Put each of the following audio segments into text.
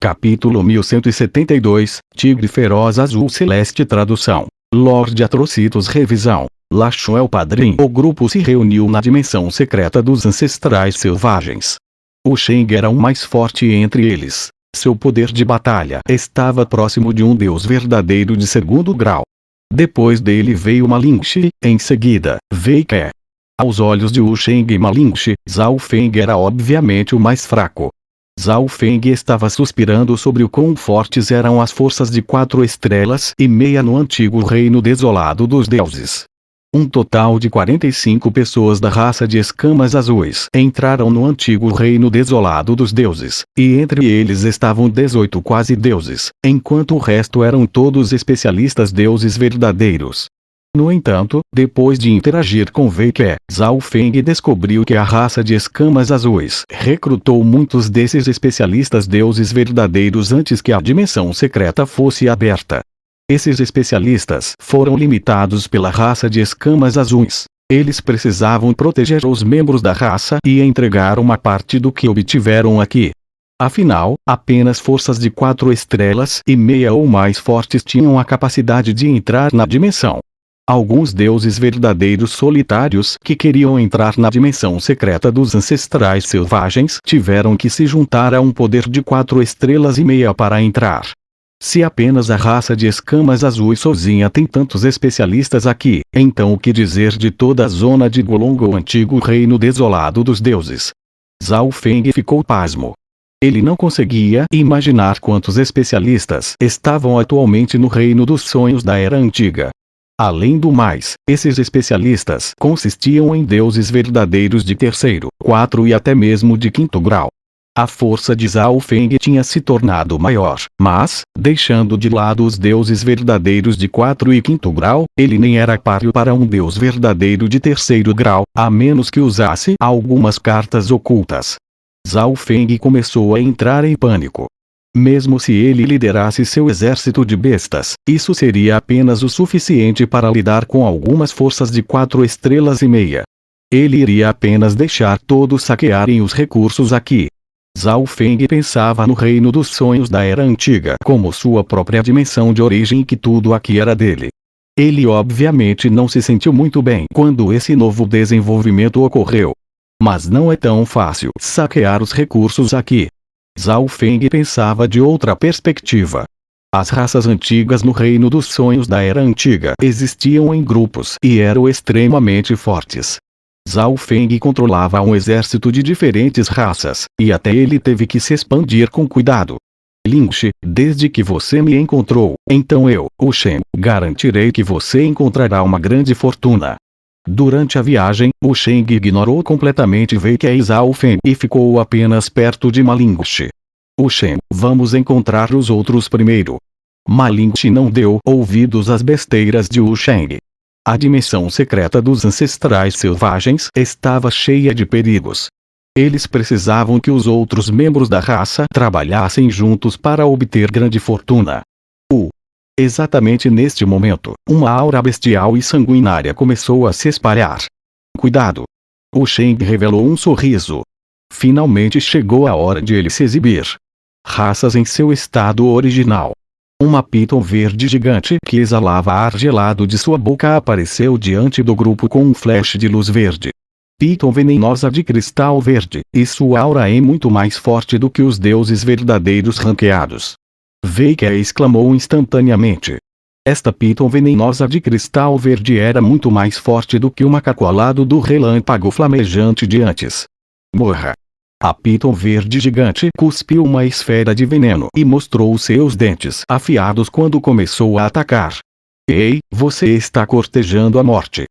Capítulo 1172, Tigre Feroz Azul Celeste. Tradução: Lorde Atrocitus. Revisão: Lachuel Padrim. O grupo se reuniu na dimensão secreta dos ancestrais selvagens. O Sheng era o mais forte entre eles. Seu poder de batalha estava próximo de um deus verdadeiro de segundo grau. Depois dele veio Malinche, em seguida, Wei Ke. Aos olhos de Wu Sheng e Malinche, Zhao Feng era obviamente o mais fraco. Zhao Feng estava suspirando sobre o quão fortes eram as forças de 4 estrelas e meia no antigo reino desolado dos deuses. Um total de 45 pessoas da raça de escamas azuis entraram no antigo reino desolado dos deuses, e entre eles estavam 18 quase deuses, enquanto o resto eram todos especialistas deuses verdadeiros. No entanto, depois de interagir com Wei Ke, Zhao Feng descobriu que a raça de escamas azuis recrutou muitos desses especialistas deuses verdadeiros antes que a dimensão secreta fosse aberta. Esses especialistas foram limitados pela raça de escamas azuis. Eles precisavam proteger os membros da raça e entregar uma parte do que obtiveram aqui. Afinal, apenas forças de 4 estrelas e meia ou mais fortes tinham a capacidade de entrar na dimensão. Alguns deuses verdadeiros solitários que queriam entrar na dimensão secreta dos ancestrais selvagens tiveram que se juntar a um poder de 4 estrelas e meia para entrar. Se apenas a raça de escamas azuis sozinha tem tantos especialistas aqui, então o que dizer de toda a zona de Golongo, o antigo reino desolado dos deuses? Zhao Feng ficou pasmo. Ele não conseguia imaginar quantos especialistas estavam atualmente no reino dos sonhos da Era Antiga. Além do mais, esses especialistas consistiam em deuses verdadeiros de 3º, 4 e até mesmo de 5º grau. A força de Zhao Feng tinha se tornado maior, mas, deixando de lado os deuses verdadeiros de 4 e 5º grau, ele nem era páreo para um deus verdadeiro de 3º grau, a menos que usasse algumas cartas ocultas. Zhao Feng começou a entrar em pânico. Mesmo se ele liderasse seu exército de bestas, isso seria apenas o suficiente para lidar com algumas forças de 4 estrelas e meia. Ele iria apenas deixar todos saquearem os recursos aqui. Zhao Feng pensava no reino dos sonhos da Era Antiga como sua própria dimensão de origem e que tudo aqui era dele. Ele obviamente não se sentiu muito bem quando esse novo desenvolvimento ocorreu. Mas não é tão fácil saquear os recursos aqui. Zhao Feng pensava de outra perspectiva. As raças antigas no reino dos sonhos da Era Antiga existiam em grupos e eram extremamente fortes. Zhao Feng controlava um exército de diferentes raças, e até ele teve que se expandir com cuidado. Linche, desde que você me encontrou, então eu, o Shen, garantirei que você encontrará uma grande fortuna. Durante a viagem, o Sheng ignorou completamente Wei Ke e Zhao Feng e ficou apenas perto de Malinche. O Shen, vamos encontrar os outros primeiro. Malinche não deu ouvidos às besteiras de Wu Sheng. A dimensão secreta dos ancestrais selvagens estava cheia de perigos. Eles precisavam que os outros membros da raça trabalhassem juntos para obter grande fortuna. Exatamente neste momento, uma aura bestial e sanguinária começou a se espalhar. Cuidado! O Sheng revelou um sorriso. Finalmente chegou a hora de ele se exibir. Raças em seu estado original. Uma piton verde gigante que exalava ar gelado de sua boca apareceu diante do grupo com um flash de luz verde. Piton venenosa de cristal verde, e sua aura é muito mais forte do que os deuses verdadeiros ranqueados. Wei Ke exclamou instantaneamente. Esta piton venenosa de cristal verde era muito mais forte do que o macaco alado do relâmpago flamejante de antes. Morra! A piton verde gigante cuspiu uma esfera de veneno e mostrou seus dentes afiados quando começou a atacar. Ei, você está cortejando a morte.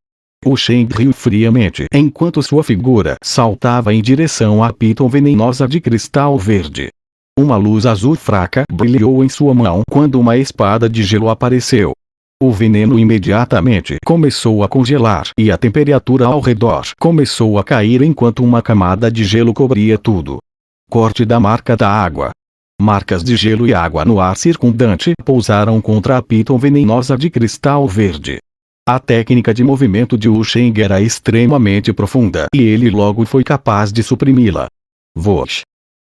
O Sheng riu friamente enquanto sua figura saltava em direção à piton venenosa de cristal verde. Uma luz azul fraca brilhou em sua mão quando uma espada de gelo apareceu. O veneno imediatamente começou a congelar e a temperatura ao redor começou a cair enquanto uma camada de gelo cobria tudo. Corte da marca da água. Marcas de gelo e água no ar circundante pousaram contra a piton venenosa de cristal verde. A técnica de movimento de Wu Sheng era extremamente profunda e ele logo foi capaz de suprimi-la. Vosh!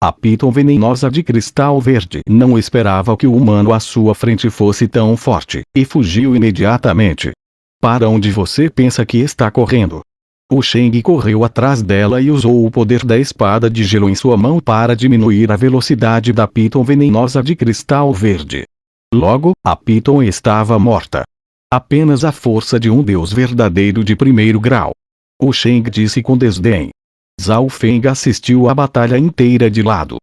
A Piton venenosa de cristal verde não esperava que o humano à sua frente fosse tão forte, e fugiu imediatamente. Para onde você pensa que está correndo? O Shang correu atrás dela e usou o poder da espada de gelo em sua mão para diminuir a velocidade da Piton venenosa de cristal verde. Logo, a Piton estava morta. Apenas a força de um deus verdadeiro de primeiro grau. O Shang disse com desdém. Zhao Feng assistiu à batalha inteira de lado.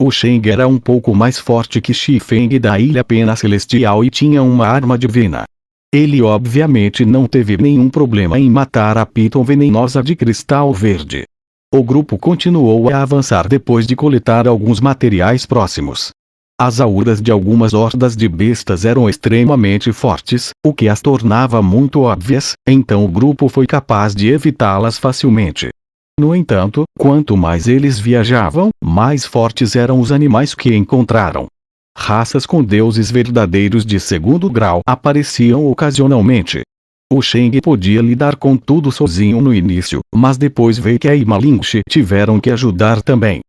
O Shang era um pouco mais forte que Shi Feng da Ilha Pena Celestial e tinha uma arma divina. Ele obviamente não teve nenhum problema em matar a Piton venenosa de cristal verde. O grupo continuou a avançar depois de coletar alguns materiais próximos. As auras de algumas hordas de bestas eram extremamente fortes, o que as tornava muito óbvias, então o grupo foi capaz de evitá-las facilmente. No entanto, quanto mais eles viajavam, mais fortes eram os animais que encontraram. Raças com deuses verdadeiros de segundo grau apareciam ocasionalmente. O Shang podia lidar com tudo sozinho no início, mas depois Wei Ke e Ma Lingshi tiveram que ajudar também.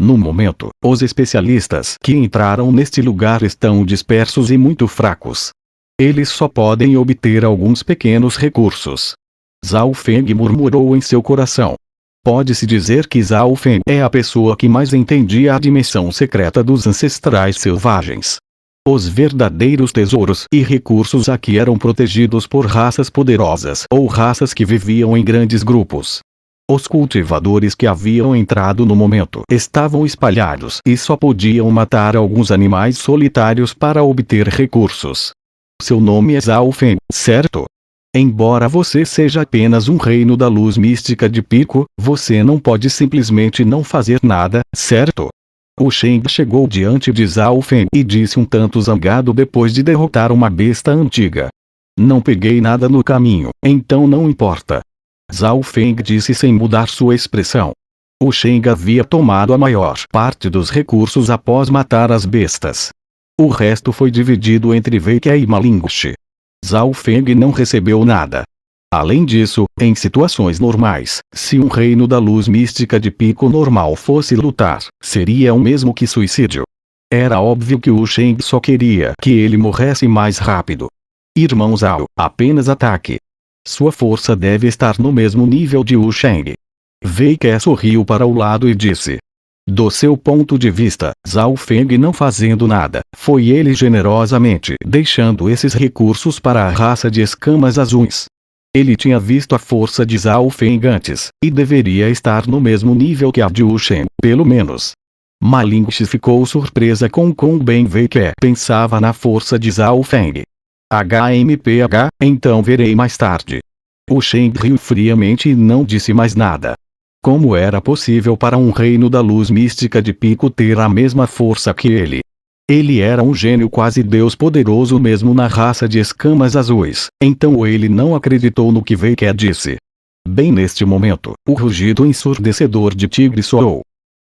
No momento, os especialistas que entraram neste lugar estão dispersos e muito fracos. Eles só podem obter alguns pequenos recursos. Zhao Feng murmurou em seu coração. Pode-se dizer que Zhao Feng é a pessoa que mais entendia a dimensão secreta dos ancestrais selvagens. Os verdadeiros tesouros e recursos aqui eram protegidos por raças poderosas ou raças que viviam em grandes grupos. Os cultivadores que haviam entrado no momento estavam espalhados e só podiam matar alguns animais solitários para obter recursos. Seu nome é Zhao Feng, certo? Embora você seja apenas um reino da luz mística de Pico, você não pode simplesmente não fazer nada, certo? O Shang chegou diante de Zhao Feng e disse um tanto zangado depois de derrotar uma besta antiga. Não peguei nada no caminho, então não importa. Zhao Feng disse sem mudar sua expressão. O Shang havia tomado a maior parte dos recursos após matar as bestas. O resto foi dividido entre Wei Ke e Ma Lingshi. Zhao Feng não recebeu nada. Além disso, em situações normais, se um reino da luz mística de Pico normal fosse lutar, seria o mesmo que suicídio. Era óbvio que o Shang só queria que ele morresse mais rápido. Irmão Zhao, apenas ataque. Sua força deve estar no mesmo nível de Wu Shang. Wei Ke sorriu para o lado e disse. Do seu ponto de vista, Zhao Feng não fazendo nada, foi ele generosamente deixando esses recursos para a raça de escamas azuis. Ele tinha visto a força de Zhao Feng antes, e deveria estar no mesmo nível que a de Wu Shen, pelo menos. Ma Lingshi ficou surpresa com quão bem Wei Ke pensava na força de Zhao Feng. HMPH, então verei mais tarde. O Shen riu friamente e não disse mais nada. Como era possível para um reino da luz mística de Pico ter a mesma força que ele? Ele era um gênio quase deus poderoso mesmo na raça de escamas azuis, então ele não acreditou no que Wei Ke disse. Bem neste momento, o rugido ensurdecedor de tigre soou.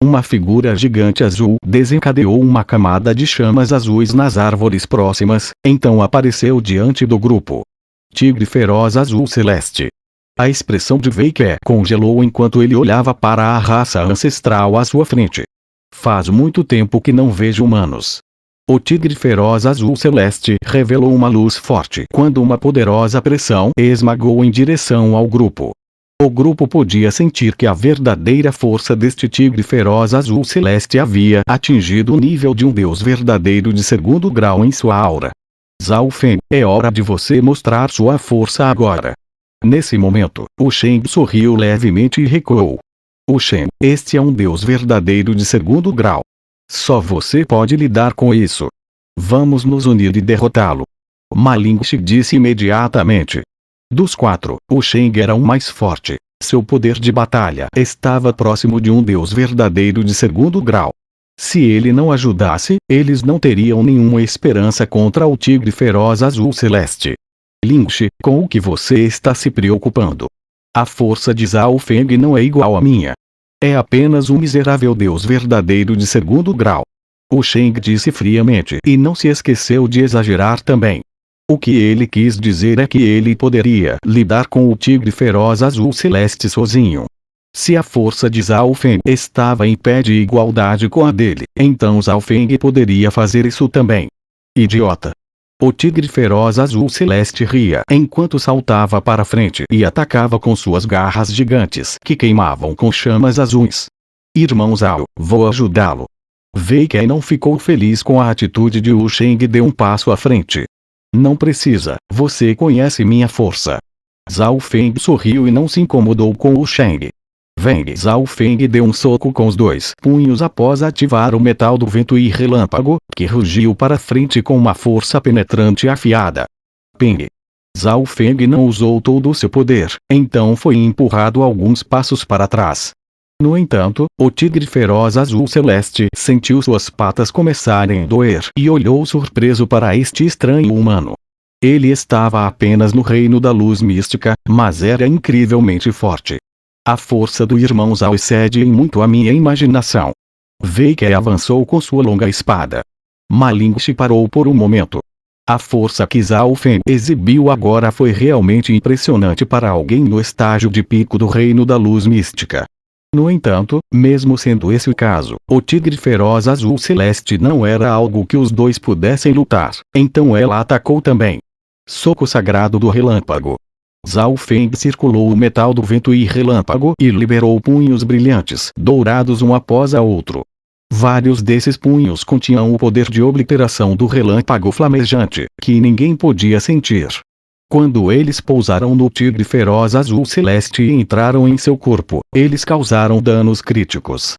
Uma figura gigante azul desencadeou uma camada de chamas azuis nas árvores próximas, então apareceu diante do grupo. Tigre feroz azul celeste. A expressão de Wei Ke congelou enquanto ele olhava para a raça ancestral à sua frente. Faz muito tempo que não vejo humanos. O tigre feroz azul celeste revelou uma luz forte quando uma poderosa pressão esmagou em direção ao grupo. O grupo podia sentir que a verdadeira força deste tigre feroz azul celeste havia atingido o nível de um deus verdadeiro de segundo grau em sua aura. Zhao Feng, é hora de você mostrar sua força agora. Nesse momento, o Shen sorriu levemente e recuou. O Shen, este é um deus verdadeiro de segundo grau. Só você pode lidar com isso. Vamos nos unir e derrotá-lo. Ma Lingshi disse imediatamente. Dos quatro, o Shen era o mais forte. Seu poder de batalha estava próximo de um deus verdadeiro de segundo grau. Se ele não ajudasse, eles não teriam nenhuma esperança contra o tigre feroz azul celeste. Lingshi, com o que você está se preocupando? A força de Zhao Feng não é igual à minha. É apenas um miserável deus verdadeiro de segundo grau. O Shen disse friamente e não se esqueceu de exagerar também. O que ele quis dizer é que ele poderia lidar com o tigre feroz azul celeste sozinho. Se a força de Zhao Feng estava em pé de igualdade com a dele, então Zhao Feng poderia fazer isso também. Idiota! O tigre feroz azul celeste ria enquanto saltava para frente e atacava com suas garras gigantes que queimavam com chamas azuis. Irmão Zhao, vou ajudá-lo. Wei Kai não ficou feliz com a atitude de Wu Sheng e deu um passo à frente. Não precisa, você conhece minha força. Zhao Feng sorriu e não se incomodou com Wu Sheng. Vem! Zhao Feng deu um soco com os dois punhos após ativar o metal do vento e relâmpago, que rugiu para frente com uma força penetrante e afiada. Ping! Zhao Feng não usou todo o seu poder, então foi empurrado alguns passos para trás. No entanto, o tigre feroz azul celeste sentiu suas patas começarem a doer e olhou surpreso para este estranho humano. Ele estava apenas no reino da luz mística, mas era incrivelmente forte. A força do irmão Zhao excede em muito a minha imaginação. Wei Kai avançou com sua longa espada. Ma Lingxi parou por um momento. A força que Zhao Feng exibiu agora foi realmente impressionante para alguém no estágio de pico do reino da luz mística. No entanto, mesmo sendo esse o caso, o tigre feroz azul celeste não era algo que os dois pudessem lutar, então ela atacou também. Soco sagrado do relâmpago. Zhao Feng circulou o metal do vento e relâmpago e liberou punhos brilhantes, dourados um após a outro. Vários desses punhos continham o poder de obliteração do relâmpago flamejante, que ninguém podia sentir. Quando eles pousaram no tigre feroz azul celeste e entraram em seu corpo, eles causaram danos críticos.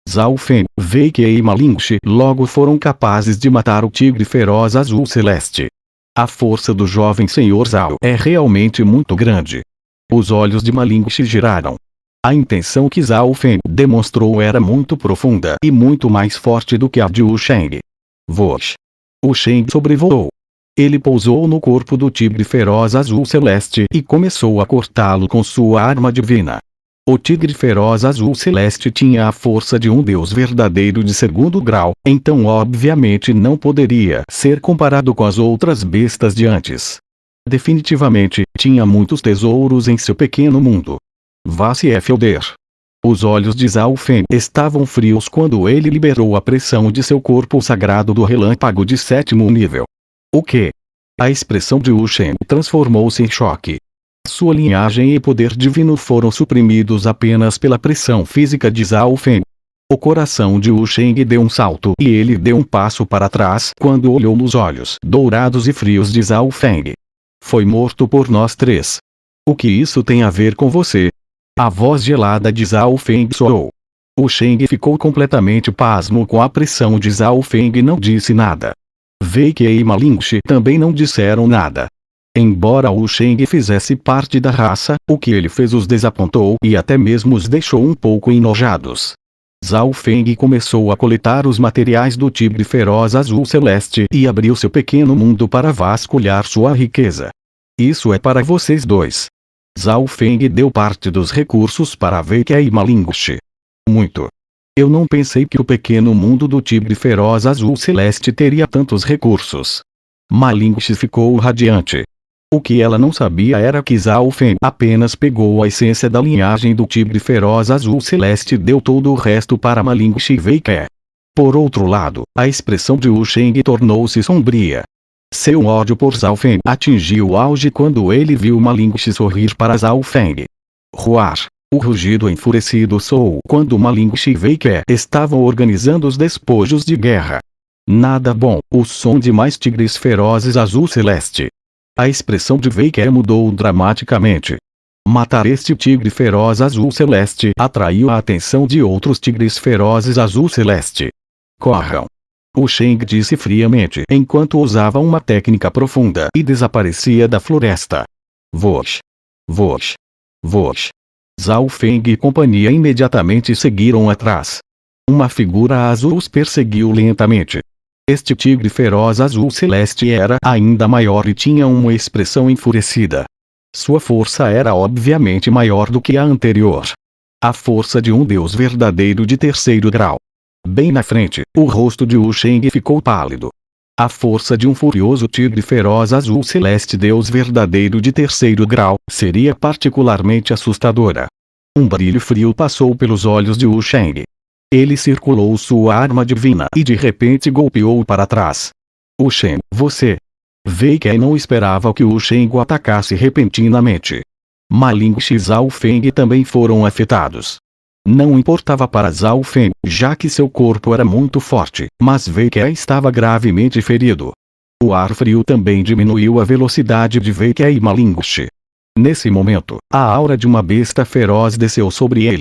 Zhao Feng, Wei Kai e Ma Lingxi logo foram capazes de matar o tigre feroz azul celeste. A força do jovem senhor Zhao é realmente muito grande. Os olhos de Ma Lingxi giraram. A intenção que Zhao Feng demonstrou era muito profunda e muito mais forte do que a de Wu Sheng. Vosh! Wu Sheng sobrevoou. Ele pousou no corpo do tigre feroz azul celeste e começou a cortá-lo com sua arma divina. O tigre feroz azul celeste tinha a força de um deus verdadeiro de segundo grau, então obviamente não poderia ser comparado com as outras bestas de antes. Definitivamente, tinha muitos tesouros em seu pequeno mundo. Vá se foder. Os olhos de Zhao Feng estavam frios quando ele liberou a pressão de seu corpo sagrado do relâmpago de 7º nível. O quê? A expressão de Wu Sheng transformou-se em choque. Sua linhagem e poder divino foram suprimidos apenas pela pressão física de Zhao Feng. O coração de Wu Sheng deu um salto e ele deu um passo para trás quando olhou nos olhos dourados e frios de Zhao Feng. Foi morto por nós três. O que isso tem a ver com você? A voz gelada de Zhao Feng soou. Wu Sheng ficou completamente pasmo com a pressão de Zhao Feng e não disse nada. Wei Kai e Ma Lingxi também não disseram nada. Embora Wu Sheng fizesse parte da raça, o que ele fez os desapontou e até mesmo os deixou um pouco enojados. Zhao Feng começou a coletar os materiais do tigre feroz azul celeste e abriu seu pequeno mundo para vasculhar sua riqueza. Isso é para vocês dois. Zhao Feng deu parte dos recursos para Wei Kai e Ma Lingxi. Muito. Eu não pensei que o pequeno mundo do tigre feroz azul celeste teria tantos recursos. Ma Lingxi ficou radiante. O que ela não sabia era que Zhao Feng apenas pegou a essência da linhagem do tigre feroz azul celeste e deu todo o resto para Ma Lingxi e Wei Kai. Por outro lado, a expressão de Wu Sheng tornou-se sombria. Seu ódio por Zhao Feng atingiu o auge quando ele viu Ma Lingxi sorrir para Zhao Feng. Ruar! O rugido enfurecido soou quando Ma Lingxi e Wei Kai estavam organizando os despojos de guerra. Nada bom, o som de mais tigres ferozes azul celeste. A expressão de Wei Kai mudou dramaticamente. Matar este tigre feroz azul celeste atraiu a atenção de outros tigres ferozes azul celeste. Corram! Wu Sheng disse friamente enquanto usava uma técnica profunda e desaparecia da floresta. Vosh! Vosh! Vosh! Zhao Feng e companhia imediatamente seguiram atrás. Uma figura azul os perseguiu lentamente. Este tigre feroz azul celeste era ainda maior e tinha uma expressão enfurecida. Sua força era obviamente maior do que a anterior. A força de um deus verdadeiro de 3º grau. Bem na frente, o rosto de Wu Sheng ficou pálido. A força de um furioso tigre feroz azul celeste deus verdadeiro de 3º grau seria particularmente assustadora. Um brilho frio passou pelos olhos de Wu Sheng. Ele circulou sua arma divina e de repente golpeou para trás. Wu Sheng, você! Wei Kei não esperava que Wu Sheng o atacasse repentinamente. Ma Ling e Zhao Feng também foram afetados. Não importava para Zhao Feng, já que seu corpo era muito forte, mas Wei Kei estava gravemente ferido. O ar frio também diminuiu a velocidade de Wei Kei e Ma Ling. Nesse momento, a aura de uma besta feroz desceu sobre eles.